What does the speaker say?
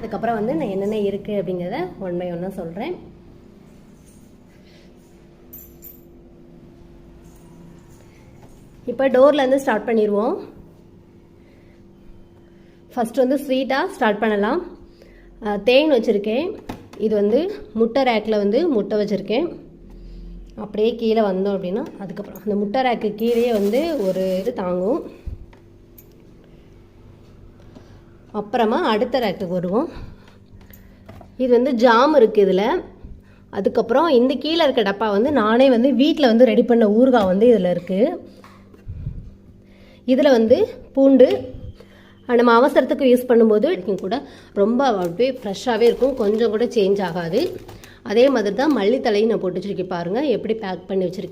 அதுக்கப்புறம் வந்து நான் என்னென்ன இருக்குது அப்படிங்கிறத 1 by 1 சொல்கிறேன். இப்போ டோர்லேருந்து ஸ்டார்ட் பண்ணிடுவோம். ஃபஸ்ட்டு வந்து ஸ்வீட்டாக ஸ்டார்ட் பண்ணலாம். தேன் வச்சுருக்கேன். இது வந்து முட்டை ரேக்கில் வந்து முட்டை வச்சுருக்கேன். அப்படியே கீழே வந்தோம் அப்படின்னா அதுக்கப்புறம் அந்த முட்டை ரேக்கு கீழே வந்து ஒரு இது தாங்கும். அப்புறமா அடுத்த ரேக்குக்கு வருவோம். இது வந்து ஜாம் இருக்குது இதில். அதுக்கப்புறம் இந்த கீழே இருக்க டப்பா வந்து நானே வந்து வீட்டில் வந்து ரெடி பண்ண ஊறுகாய் வந்து இதில் இருக்குது. இதில் வந்து பூண்டு நம்ம அவசரத்துக்கு யூஸ் பண்ணும்போது கூட ரொம்ப அப்படியே ஃப்ரெஷ்ஷாகவே இருக்கும், கொஞ்சம் கூட சேஞ்ச் ஆகாது. அதே மாதிரி தான் மல்லித்தலையும் நான் போட்டு வச்சுருக்கேன். பாருங்கள் எப்படி பேக் பண்ணி வச்சுருக்கேன்.